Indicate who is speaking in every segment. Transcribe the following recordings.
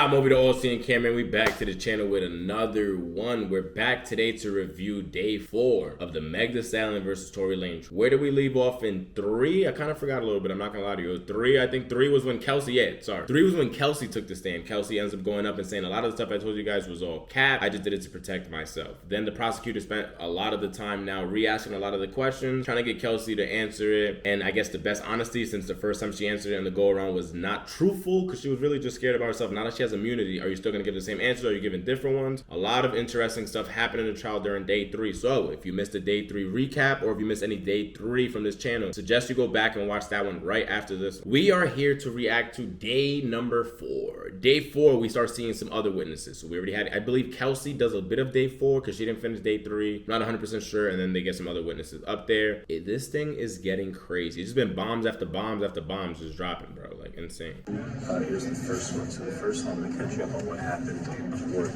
Speaker 1: I'm over to TheAllSeeingCam, and we back to the channel with another one. We're back today to review day 4 of the Meg Thee Stallion versus Tory Lanez. Where did we leave off in 3? I kind of forgot a little bit. I'm not gonna lie to you. 3, I think 3 was when Kelsey, 3 was when Kelsey took the stand. Kelsey ends up going up and saying a lot of the stuff I told you guys was all cap. I just did it to protect myself. Then the prosecutor spent a lot of the time now re-asking a lot of the questions, trying to get Kelsey to answer it. And I guess the best honesty, since the first time she answered it in the go around was not truthful, because she was really just scared about herself. Now that she has immunity, are you still going to give the same answer? Or are you giving different ones? A lot of interesting stuff happened in the trial during day 3. So if you missed the day 3 recap, or if you missed any day 3 from this channel, suggest you go back and watch that one right after this. We are here to react to day number 4. Day 4, we start seeing some other witnesses. So we already had, I believe Kelsey does a bit of day 4 because she didn't finish day 3. Not 100% sure. And then they get some other witnesses up there. This thing is getting crazy. It's just been bombs after bombs after bombs just dropping, bro. Like, insane.
Speaker 2: Here's the first one. So the first one, I'm going to catch you up on what happened in court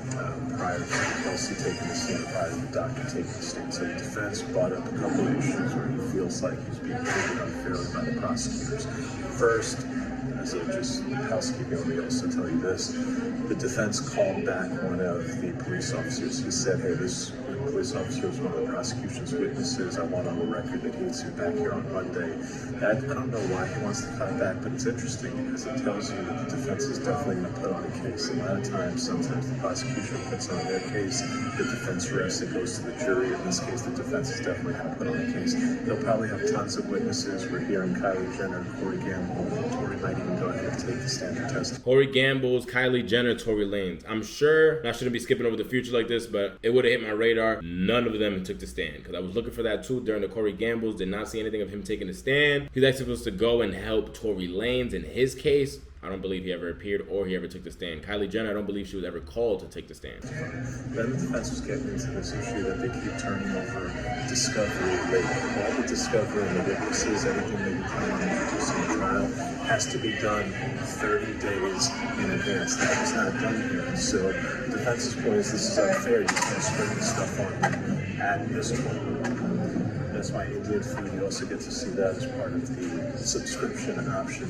Speaker 2: prior to Kelsey taking the stand, prior to the doctor taking the stand. So the defense brought up a couple of issues where he feels like he's being treated unfairly by the prosecutors. First, as a just housekeeping, let me also tell you this. The defense called back one of the police officers. He said, hey, this police officer is one of the prosecution's witnesses. I want on the record that he needs you back here on Monday. I don't know why he wants to come back, but it's interesting because it tells you that the defense is definitely going to put on a case. A lot of times, sometimes the prosecution puts on their case, the defense rests, it goes to the jury. In this case, the defense is definitely going to put on a case. They'll probably have tons of witnesses. We're hearing Kylie Jenner, Corey Gamble, Tory might even go ahead and take the stand and testify.
Speaker 1: Corey Gamble's, Kylie Jenner, Tory Lanez. I'm sure I shouldn't be skipping over the future like this, but it would have hit my radar. None of them took the stand because I was looking for that too during the Corey Gamble's. Did not see anything of him taking the stand. He's actually supposed to go and help Tory Lanez in his case. I don't believe he ever appeared or he ever took the stand. Kylie Jenner, I don't believe she was ever called to take the stand.
Speaker 2: Then the defense was getting into this issue that they keep turning over discovery late. All the discovery and the witnesses, everything they were planning on introducing in the trial has to be done 30 days in advance. That was not done here. So the defense's point is this is unfair. You can't spring this stuff on me at this point. That's my Indian food. You also get to see that as part of the subscription option.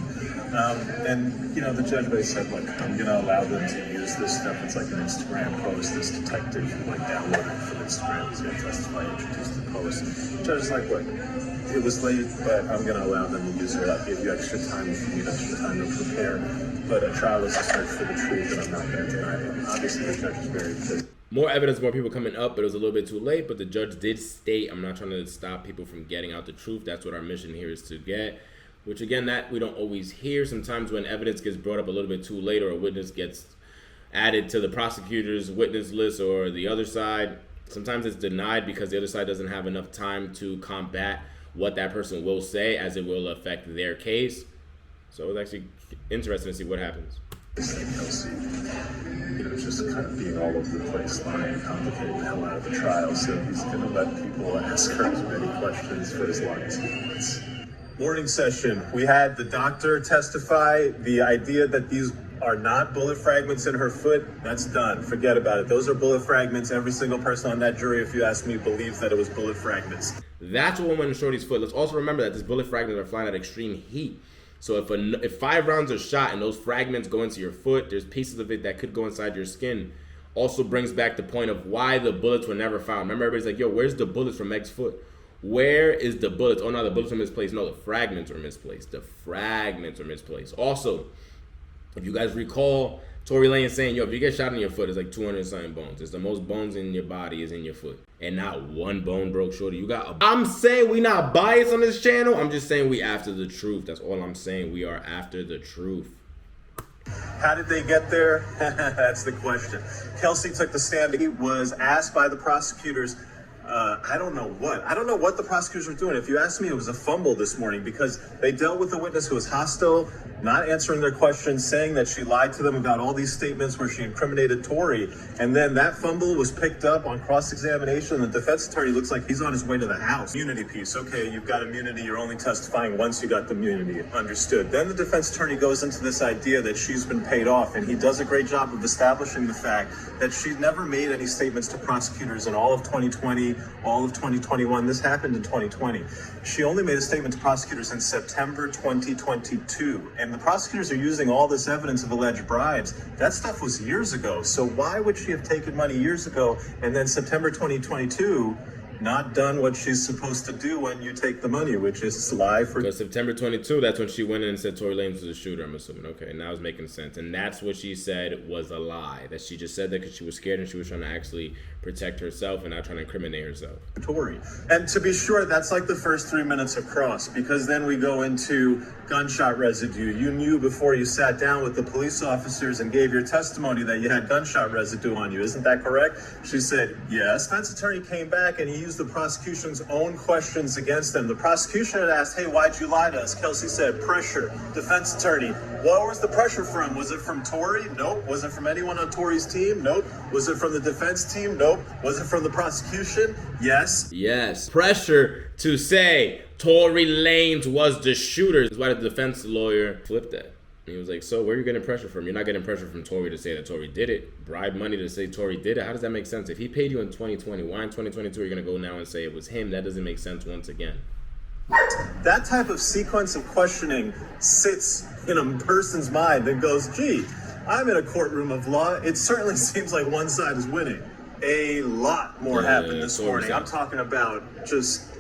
Speaker 2: And, you know, the judge basically said, look, I'm going to allow them to use this stuff. It's like an Instagram post. This detective who, like, downloaded it from Instagram. He's going to testify, introduce the post. The judge is like, look, it was late, but I'm going to allow them to use it. I'll give you extra time if you need extra time to prepare. But a trial is a search for the truth, and I'm not going to deny it. Obviously, the judge is very pissed.
Speaker 1: More evidence, more people coming up, but it was a little bit too late. But the judge did state, I'm not trying to stop people from getting out the truth. That's what our mission here is to get. Which, again, that we don't always hear. Sometimes when evidence gets brought up a little bit too late or a witness gets added to the prosecutor's witness list or the other side, sometimes it's denied because the other side doesn't have enough time to combat what that person will say as it will affect their case. So it's actually interesting to see what happens.
Speaker 2: Kelsey, you know, just kind of being all over the place, lying, complicating the hell out of the trial. So he's going to let people ask her as many questions for as long as he wants. Morning session. We had the doctor testify. The idea that these are not bullet fragments in her foot, that's done. Forget about it. Those are bullet fragments. Every single person on that jury, if you ask me, believes that it was bullet fragments.
Speaker 1: That's what went in Shorty's foot. Let's also remember that these bullet fragments are flying at extreme heat. So if 5 rounds are shot and those fragments go into your foot, there's pieces of it that could go inside your skin. Also brings back the point of why the bullets were never found. Remember, everybody's like, yo, where's the bullets from Meg's foot? Where is the bullets? Oh, no, the bullets were misplaced. No, the fragments were misplaced. The fragments were misplaced. Also, if you guys recall, Tory Lanez saying, yo, if you get shot in your foot, it's like 200 something bones. It's the most bones in your body is in your foot. And not one bone broke, Shorty. You got I'm saying we not biased on this channel. I'm just saying we after the truth. That's all I'm saying. We are after the truth.
Speaker 2: How did they get there? That's the question. Kelsey took the stand. He was asked by the prosecutors, I don't know what the prosecutors were doing. If you ask me, it was a fumble this morning because they dealt with a witness who was hostile, not answering their questions, saying that she lied to them about all these statements where she incriminated Tory. And then that fumble was picked up on cross-examination. The defense attorney looks like he's on his way to the house. Immunity piece. Okay, you've got immunity. You're only testifying once you got the immunity. Understood. Then the defense attorney goes into this idea that she's been paid off, and he does a great job of establishing the fact that she never made any statements to prosecutors in all of 2020, all all of 2021. This happened in 2020. She only made a statement to prosecutors in September 2022. And the prosecutors are using all this evidence of alleged bribes. That stuff was years ago. So why would she have taken money years ago and then September 2022 not done what she's supposed to do when you take the money, which is lie for...
Speaker 1: Because September 22, that's when she went in and said Tory Lanez was a shooter, I'm assuming. Okay, now it's making sense. And that's what she said was a lie. That she just said that because she was scared and she was trying to actually protect herself and not trying to incriminate herself.
Speaker 2: Tory. And to be sure, that's like the first 3 minutes across, because then we go into gunshot residue. You knew before you sat down with the police officers and gave your testimony that you had gunshot residue on you. Isn't that correct? She said, yes. Defense attorney came back and he used the prosecution's own questions against them. The prosecution had asked, hey, why'd you lie to us? Kelsey said, pressure. Defense attorney, where was the pressure from? Was it from Tory? Nope. Was it from anyone on Tory's team? Nope. Was it from the defense team? Nope. Was it from the prosecution? Yes.
Speaker 1: Yes. Pressure to say Tory Lanez was the shooter. That's why the defense lawyer flipped that. He was like, so where are you getting pressure from? You're not getting pressure from Tory to say that Tory did it. Bribe money to say Tory did it. How does that make sense? If he paid you in 2020, why in 2022 are you going to go now and say it was him? That doesn't make sense once again.
Speaker 2: That type of sequence of questioning sits in a person's mind and goes, gee, I'm in a courtroom of law. It certainly seems like one side is winning. A lot more happened this morning. I'm talking about just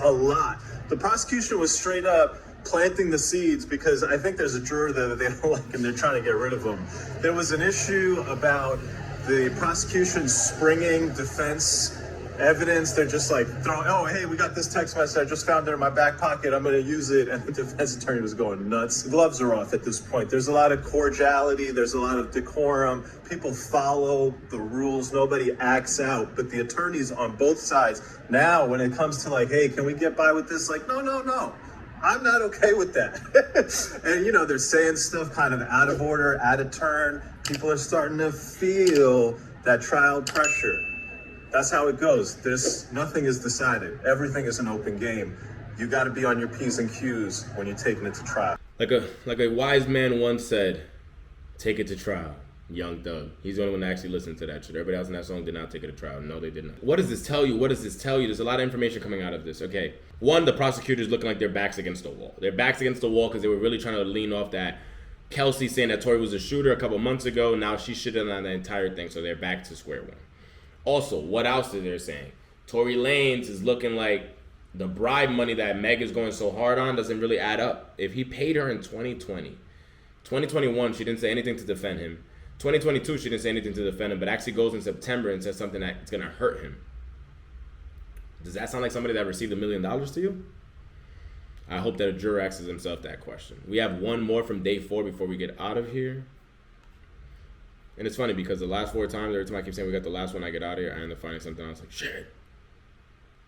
Speaker 2: a lot. The prosecution was straight up planting the seeds because I think there's a juror there that they don't like and they're trying to get rid of him. There was an issue about the prosecution springing defense evidence. They're just like throwing, oh, hey, we got this text message. I just found it in my back pocket. I'm going to use it. And the defense attorney was going nuts. Gloves are off at this point. There's a lot of cordiality. There's a lot of decorum. People follow the rules. Nobody acts out. But the attorneys on both sides, now when it comes to like, hey, can we get by with this? Like, no. I'm not okay with that. And, you know, they're saying stuff kind of out of order, out of turn. People are starting to feel that trial pressure. That's how it goes. Nothing is decided. Everything is an open game. You got to be on your P's and Q's when you're taking it to trial.
Speaker 1: Like a wise man once said, take it to trial. Young Thug. He's the only one that actually listened to that shit. Everybody else in that song did not take it to trial. No, they did not. What does this tell you? What does this tell you? There's a lot of information coming out of this. Okay. One, the prosecutors looking like their backs against the wall. Their backs against the wall because they were really trying to lean off that Kelsey saying that Tory was a shooter a couple months ago. Now she shitted on the entire thing. So they're back to square one. Also, what else is they saying? Tory Lanez is looking like the bribe money that Meg is going so hard on doesn't really add up. If he paid her in 2020, 2021, she didn't say anything to defend him. 2022, she didn't say anything to defend him, but actually goes in September and says something that's going to hurt him. Does that sound like somebody that received $1 million to you? I hope that a juror asks himself that question. We have one more from day 4 before we get out of here. And it's funny because the last 4 times, every time I keep saying we got the last one, I get out of here, I end up finding something else like, shit.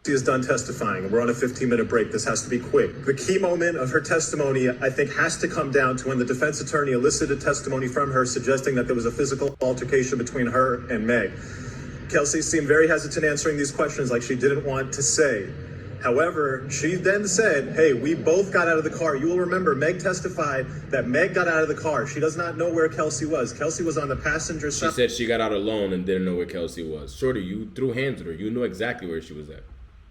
Speaker 2: She is done testifying, and we're on a 15-minute break. This has to be quick. The key moment of her testimony, I think, has to come down to when the defense attorney elicited testimony from her suggesting that there was a physical altercation between her and Meg. Kelsey seemed very hesitant answering these questions like she didn't want to say. However, she then said, hey, we both got out of the car. You will remember Meg testified that Meg got out of the car. She does not know where Kelsey was. Kelsey was on the passenger side.
Speaker 1: She said she got out alone and didn't know where Kelsey was. Shorty, you threw hands at her. You knew exactly where she was at.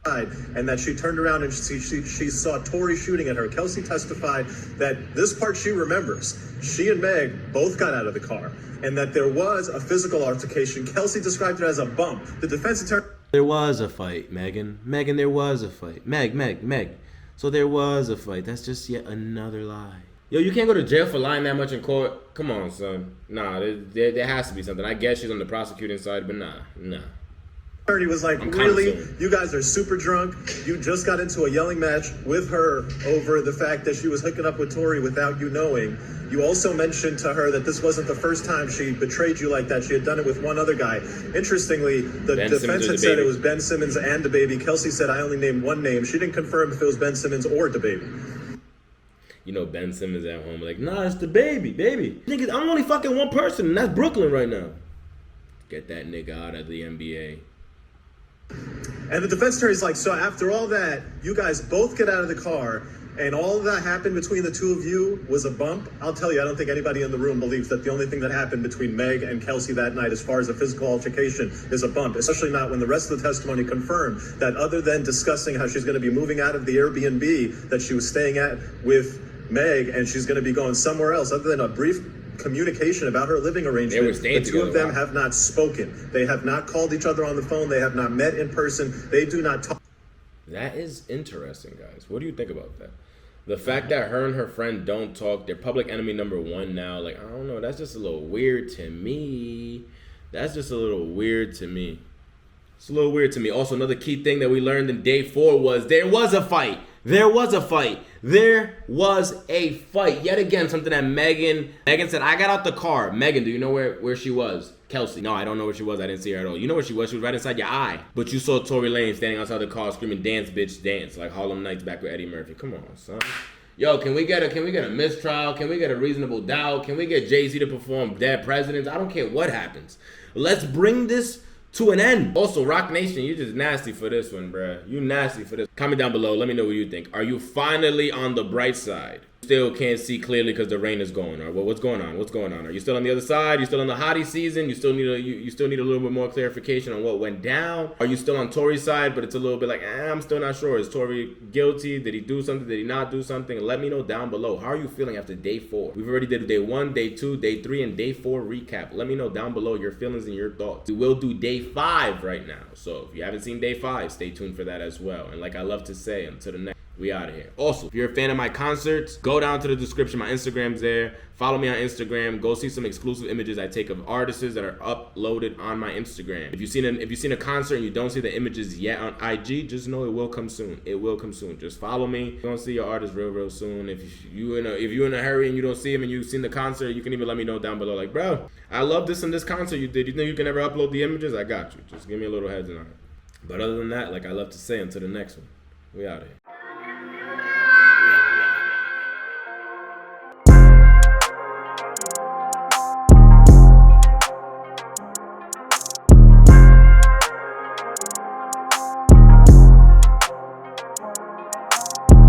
Speaker 2: And that she turned around and she saw Tory shooting at her. Kelsey testified that this part she remembers. She and Meg both got out of the car and that there was a physical altercation. Kelsey described it as a bump. The defense attorney...
Speaker 3: There was a fight, Megan. Megan, there was a fight. Meg. So there was a fight. That's just yet another lie.
Speaker 1: Yo, you can't go to jail for lying that much in court. Come on, son. Nah, there has to be something. I guess she's on the prosecuting side, but nah.
Speaker 2: He was like, really? You guys are super drunk. You just got into a yelling match with her over the fact that she was hooking up with Tory without you knowing. You also mentioned to her that this wasn't the first time she betrayed you like that. She had done it with one other guy. Interestingly, the defense had said it was Ben Simmons and DaBaby. Kelsey said, I only named one name. She didn't confirm if it was Ben Simmons or DaBaby.
Speaker 1: You know, Ben Simmons at home like, nah, it's DaBaby, baby. Nigga, I'm only fucking one person, and that's Brooklyn right now. Get that nigga out of the NBA.
Speaker 2: And the defense attorney's like, so after all that, you guys both get out of the car. and all that happened between the two of you was a bump, I'll tell you, I don't think anybody in the room believes that the only thing that happened between Meg and Kelsey that night as far as a physical altercation is a bump, especially not when the rest of the testimony confirmed that other than discussing how she's going to be moving out of the Airbnb that she was staying at with Meg and she's going to be going somewhere else, other than a brief communication about her living arrangement, the two of them have not spoken. They have not called each other on the phone. They have not met in person. They do not talk.
Speaker 1: That is interesting, guys. What do you think about that? The fact that her and her friend don't talk, they're public enemy number one now. Like, I don't know. That's just a little weird to me. That's just a little weird to me. It's a little weird to me. Also, another key thing that we learned in day 4 was there was a fight. There was a fight. There was a fight. Yet again, something that Megan said, I got out the car. Megan, do you know where she was? Kelsey. No, I don't know where she was. I didn't see her at all. You know where she was. She was right inside your eye. But you saw Tory Lanez standing outside the car screaming, dance, bitch, dance. Like Harlem Nights back with Eddie Murphy. Come on, son. Yo, can we get a mistrial? Can we get a reasonable doubt? Can we get Jay-Z to perform Dead Presidents? I don't care what happens. Let's bring this to an end. Also, Rock Nation, you just nasty for this one, bruh. You nasty for this. Comment down below. Let me know what you think. Are you finally on the bright side? Still can't see clearly because the rain is going. Or well, what's going on? What's going on? Are you still on the other side? You still in the hottie season? You still need a little bit more clarification on what went down? Are you still on Tory's side, but it's a little bit like, I'm still not sure. Is Tory guilty? Did he do something? Did he not do something? Let me know down below. How are you feeling after day 4? We've already did day 1, day 2, day 3, and day 4 recap. Let me know down below your feelings and your thoughts. We will do day 5 right now. So if you haven't seen day 5, stay tuned for that as well. And like I love to say, until the next, we out of here. Also, if you're a fan of my concerts, go down to the description. My Instagram's there. Follow me on Instagram. Go see some exclusive images I take of artists that are uploaded on my Instagram. If you've seen a concert and you don't see the images yet on IG, just know it will come soon. It will come soon. Just follow me. You're gonna see your artist real soon. If you're in a hurry and you don't see him and you've seen the concert, you can even let me know down below. Like, bro, I love this and this concert you did. You think you can ever upload the images? I got you. Just give me a little heads on it. But other than that, like I love to say, until the next one, we out of here.